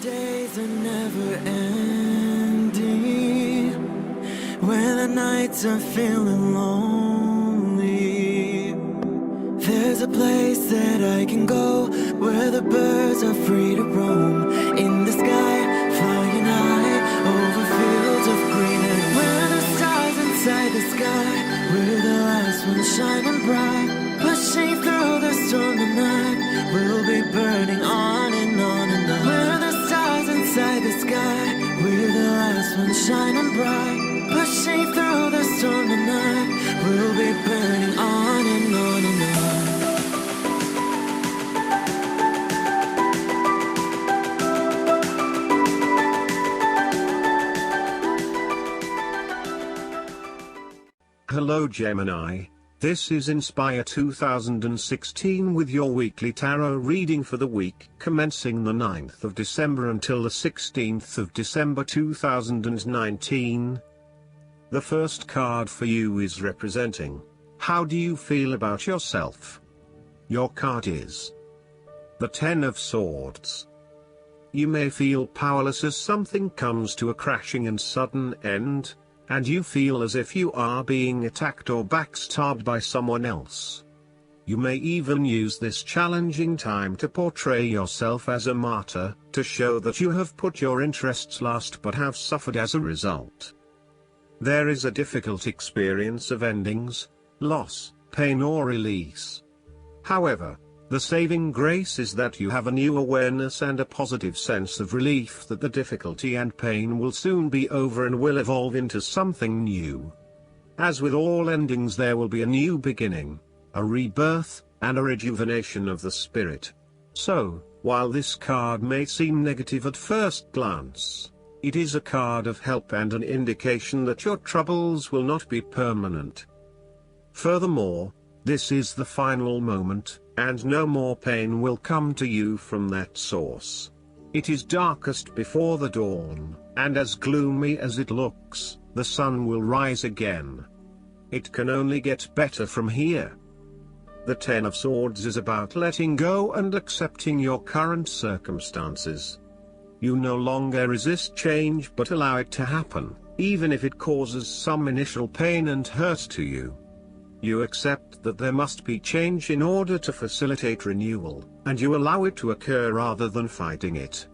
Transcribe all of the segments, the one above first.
days are never ending, when the nights are feeling lonely, there's a place that I can go, where the birds are free to roam, in the sky, flying high, over fields of green, and where the stars inside the sky, we're the last ones shining bright, pushing through the storm tonight, we'll be burning on and on and on. We're the stars inside the sky, we're the last ones shining bright, pushing through the storm tonight, we'll be burning on and on and on. Hello Gemini, this is Inspire 2016 with your weekly tarot reading for the week commencing the 9th of December until the 16th of December 2019. The first card for you is representing, how do you feel about yourself? Your card is the Ten of Swords. You may feel powerless as something comes to a crashing and sudden end, and you feel as if you are being attacked or backstabbed by someone else. You may even use this challenging time to portray yourself as a martyr, to show that you have put your interests last but have suffered as a result. There is a difficult experience of endings, loss, pain or release. However, the saving grace is that you have a new awareness and a positive sense of relief that the difficulty and pain will soon be over and will evolve into something new. As with all endings, there will be a new beginning, a rebirth, and a rejuvenation of the spirit. So, while this card may seem negative at first glance, it is a card of help and an indication that your troubles will not be permanent. Furthermore, this is the final moment, and no more pain will come to you from that source. It is darkest before the dawn, and as gloomy as it looks, the sun will rise again. It can only get better from here. The Ten of Swords is about letting go and accepting your current circumstances. You no longer resist change but allow it to happen, even if it causes some initial pain and hurt to you. You accept that there must be change in order to facilitate renewal, and you allow it to occur rather than fighting it.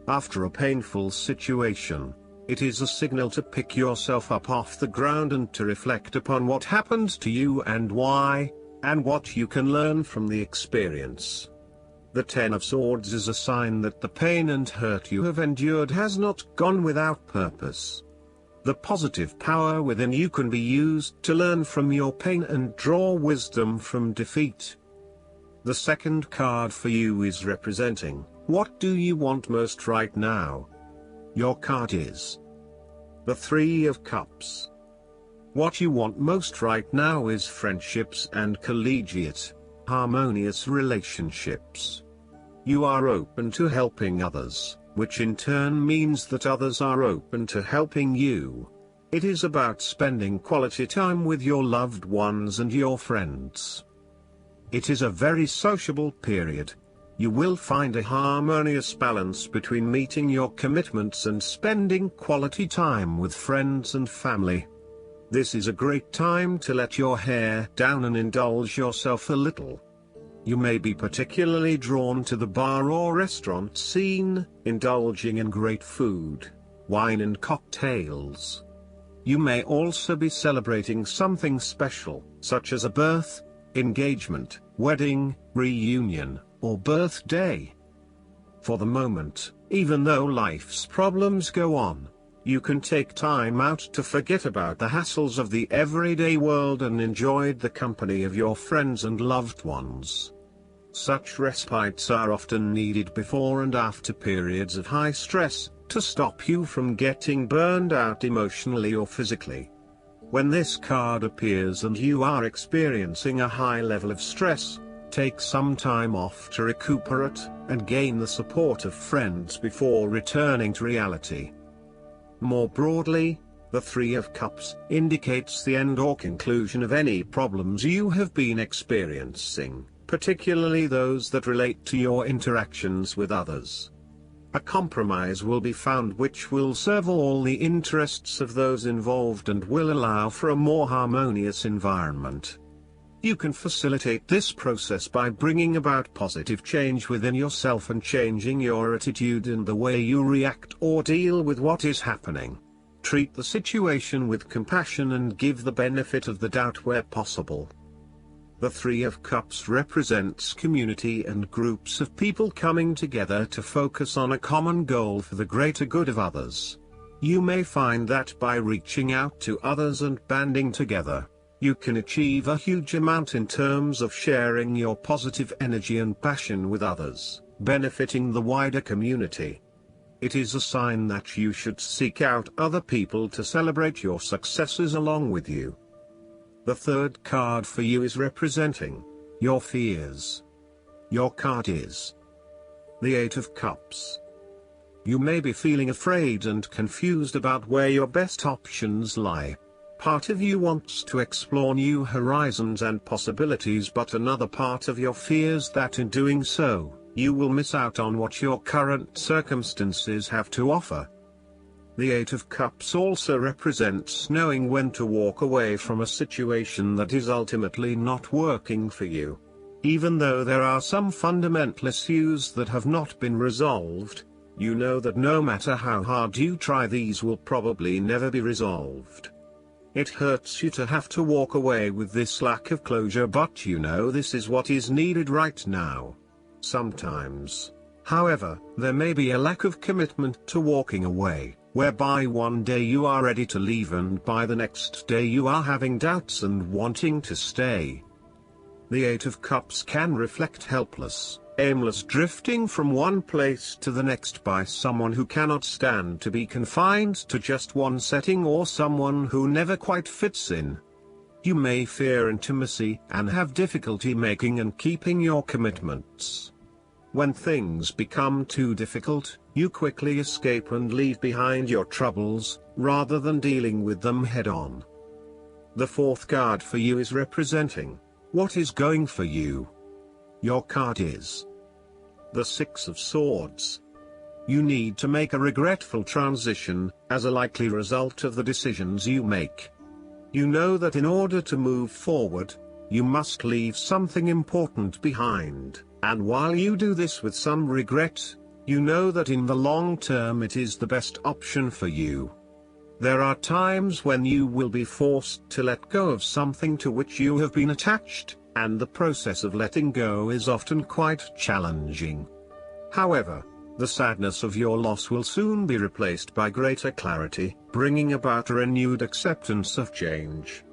After a painful situation, it is a signal to pick yourself up off the ground and to reflect upon what happened to you and why, and what you can learn from the experience. The Ten of Swords is a sign that the pain and hurt you have endured has not gone without purpose. The positive power within you can be used to learn from your pain and draw wisdom from defeat. The second card for you is representing, what do you want most right now? Your card is the Three of Cups. What you want most right now is friendships and collegiate, harmonious relationships. You are open to helping others, which in turn means that others are open to helping you. It is about spending quality time with your loved ones and your friends. It is a very sociable period. You will find a harmonious balance between meeting your commitments and spending quality time with friends and family. This is a great time to let your hair down and indulge yourself a little. You may be particularly drawn to the bar or restaurant scene, indulging in great food, wine and cocktails. You may also be celebrating something special, such as a birth, engagement, wedding, reunion, or birthday. For the moment, even though life's problems go on, you can take time out to forget about the hassles of the everyday world and enjoy the company of your friends and loved ones. Such respites are often needed before and after periods of high stress, to stop you from getting burned out emotionally or physically. When this card appears and you are experiencing a high level of stress, take some time off to recuperate, and gain the support of friends before returning to reality. More broadly, the Three of Cups indicates the end or conclusion of any problems you have been experiencing, particularly those that relate to your interactions with others. A compromise will be found which will serve all the interests of those involved and will allow for a more harmonious environment. You can facilitate this process by bringing about positive change within yourself and changing your attitude and the way you react or deal with what is happening. Treat the situation with compassion and give the benefit of the doubt where possible. The Three of Cups represents community and groups of people coming together to focus on a common goal for the greater good of others. You may find that by reaching out to others and banding together, you can achieve a huge amount in terms of sharing your positive energy and passion with others, benefiting the wider community. It is a sign that you should seek out other people to celebrate your successes along with you. The third card for you is representing your fears. Your card is the Eight of Cups. You may be feeling afraid and confused about where your best options lie. Part of you wants to explore new horizons and possibilities, but another part of you fears that in doing so, you will miss out on what your current circumstances have to offer. The Eight of Cups also represents knowing when to walk away from a situation that is ultimately not working for you. Even though there are some fundamental issues that have not been resolved, you know that no matter how hard you try, these will probably never be resolved. It hurts you to have to walk away with this lack of closure, but you know this is what is needed right now. Sometimes, however, there may be a lack of commitment to walking away, whereby one day you are ready to leave and by the next day you are having doubts and wanting to stay. The Eight of Cups can reflect helpless, aimless drifting from one place to the next by someone who cannot stand to be confined to just one setting or someone who never quite fits in. You may fear intimacy and have difficulty making and keeping your commitments. When things become too difficult, you quickly escape and leave behind your troubles, rather than dealing with them head-on. The fourth card for you is representing what is going for you. Your card is the Six of Swords. You need to make a regretful transition, as a likely result of the decisions you make. You know that in order to move forward, you must leave something important behind, and while you do this with some regret, you know that in the long term it is the best option for you. There are times when you will be forced to let go of something to which you have been attached, and the process of letting go is often quite challenging. However, the sadness of your loss will soon be replaced by greater clarity, bringing about a renewed acceptance of change.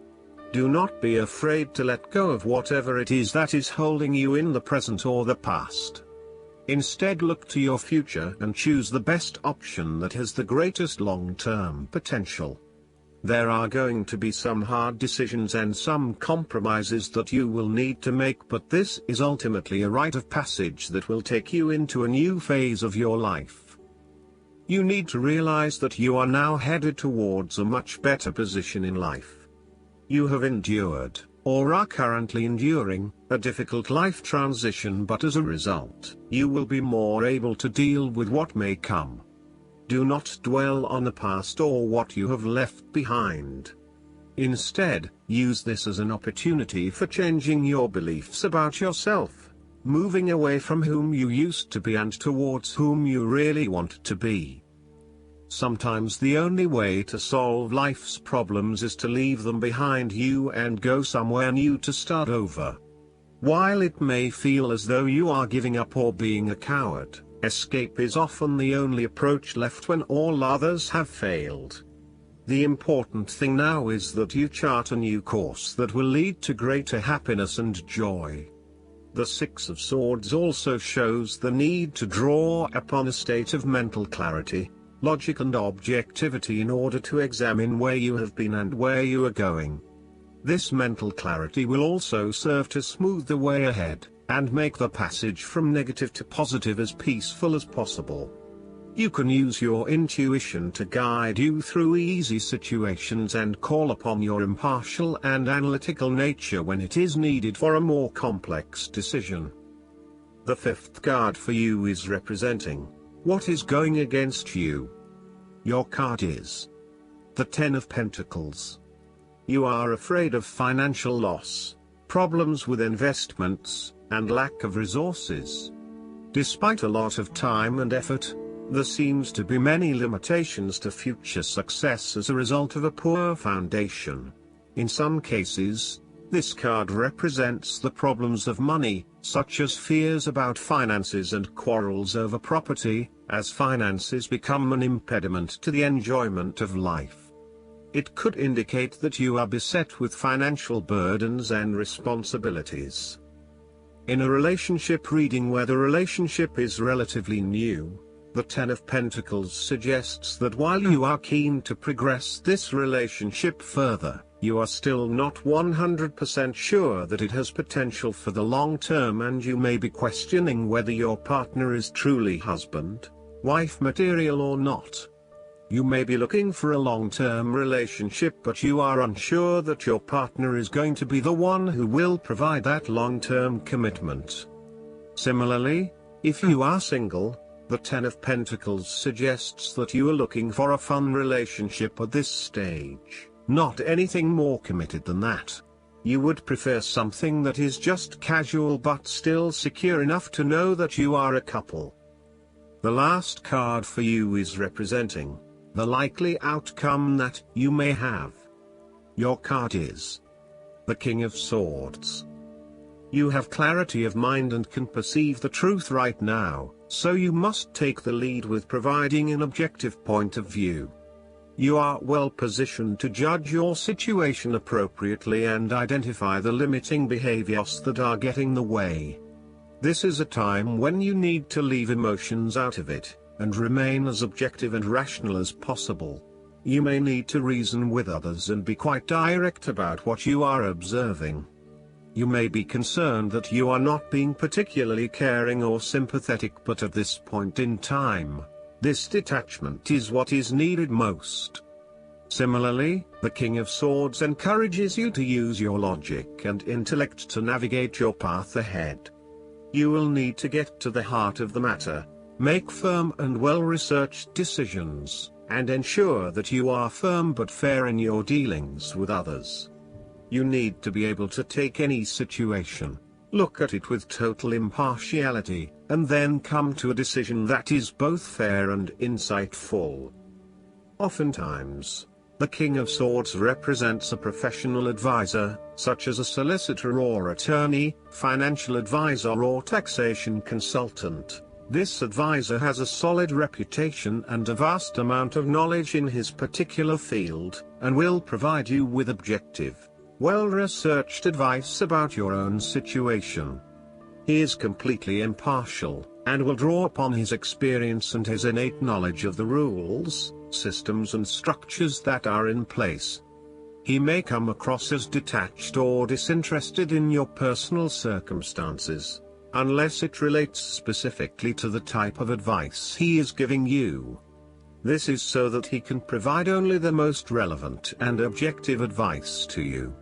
Do not be afraid to let go of whatever it is that is holding you in the present or the past. Instead, look to your future and choose the best option that has the greatest long-term potential. There are going to be some hard decisions and some compromises that you will need to make, but this is ultimately a rite of passage that will take you into a new phase of your life. You need to realize that you are now headed towards a much better position in life. You have endured, or are currently enduring, a difficult life transition, but as a result, you will be more able to deal with what may come. Do not dwell on the past or what you have left behind. Instead, use this as an opportunity for changing your beliefs about yourself, moving away from whom you used to be and towards whom you really want to be. Sometimes the only way to solve life's problems is to leave them behind you and go somewhere new to start over. While it may feel as though you are giving up or being a coward, escape is often the only approach left when all others have failed. The important thing now is that you chart a new course that will lead to greater happiness and joy. The Six of Swords also shows the need to draw upon a state of mental clarity, logic and objectivity in order to examine where you have been and where you are going. This mental clarity will also serve to smooth the way ahead, and make the passage from negative to positive as peaceful as possible. You can use your intuition to guide you through easy situations and call upon your impartial and analytical nature when it is needed for a more complex decision. The fifth card for you is representing What is going against you? Your card is the Ten of Pentacles. You are afraid of financial loss, problems with investments, and lack of resources. Despite a lot of time and effort, there seems to be many limitations to future success as a result of a poor foundation. In some cases, this card represents the problems of money, such as fears about finances and quarrels over property, as finances become an impediment to the enjoyment of life. It could indicate that you are beset with financial burdens and responsibilities. In a relationship reading where the relationship is relatively new, the Ten of Pentacles suggests that while you are keen to progress this relationship further, you are still not 100% sure that it has potential for the long term, and you may be questioning whether your partner is truly husband, wife material or not. You may be looking for a long-term relationship, but you are unsure that your partner is going to be the one who will provide that long-term commitment. Similarly, if you are single, the Ten of Pentacles suggests that you are looking for a fun relationship at this stage, not anything more committed than that. You would prefer something that is just casual but still secure enough to know that you are a couple. The last card for you is representing the likely outcome that you may have. Your card is the King of Swords. You have clarity of mind and can perceive the truth right now, so you must take the lead with providing an objective point of view. You are well positioned to judge your situation appropriately and identify the limiting behaviors that are getting in the way. This is a time when you need to leave emotions out of it, and remain as objective and rational as possible. You may need to reason with others and be quite direct about what you are observing. You may be concerned that you are not being particularly caring or sympathetic, but at this point in time, this detachment is what is needed most. Similarly, the King of Swords encourages you to use your logic and intellect to navigate your path ahead. You will need to get to the heart of the matter, make firm and well-researched decisions, and ensure that you are firm but fair in your dealings with others. You need to be able to take any situation, look at it with total impartiality, and then come to a decision that is both fair and insightful. Oftentimes, the King of Swords represents a professional advisor, such as a solicitor or attorney, financial advisor or taxation consultant. This advisor has a solid reputation and a vast amount of knowledge in his particular field, and will provide you with objective, well-researched advice about your own situation. He is completely impartial, and will draw upon his experience and his innate knowledge of the rules, systems and structures that are in place. He may come across as detached or disinterested in your personal circumstances, unless it relates specifically to the type of advice he is giving you. This is so that he can provide only the most relevant and objective advice to you.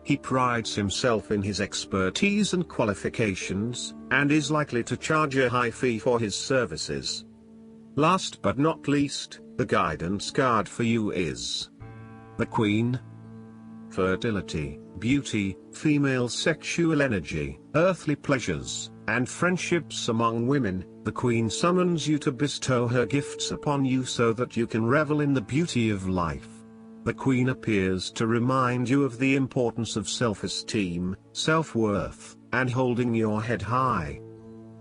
He prides himself in his expertise and qualifications, and is likely to charge a high fee for his services. Last but not least, the guidance card for you is the Queen. Fertility, beauty, female sexual energy, earthly pleasures, and friendships among women, the Queen summons you to bestow her gifts upon you so that you can revel in the beauty of life. The Queen appears to remind you of the importance of self-esteem, self-worth, and holding your head high.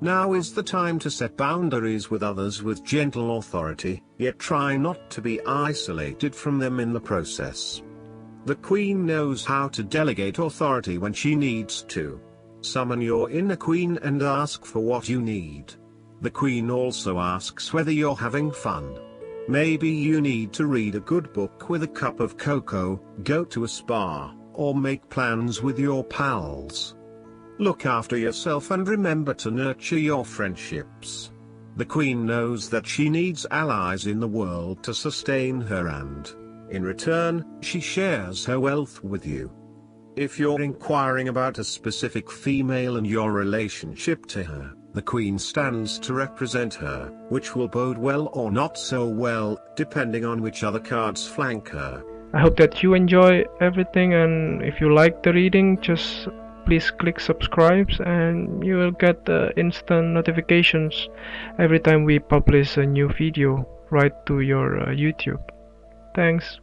Now is the time to set boundaries with others with gentle authority, yet try not to be isolated from them in the process. The Queen knows how to delegate authority when she needs to. Summon your inner Queen and ask for what you need. The Queen also asks whether you're having fun. Maybe you need to read a good book with a cup of cocoa, go to a spa, or make plans with your pals. Look after yourself and remember to nurture your friendships. The Queen knows that she needs allies in the world to sustain her, and in return, she shares her wealth with you. If you're inquiring about a specific female and your relationship to her, the Queen stands to represent her, which will bode well or not so well, depending on which other cards flank her. I hope that you enjoy everything, and if you like the reading, just please click subscribe and you will get instant notifications every time we publish a new video right to your YouTube. Thanks.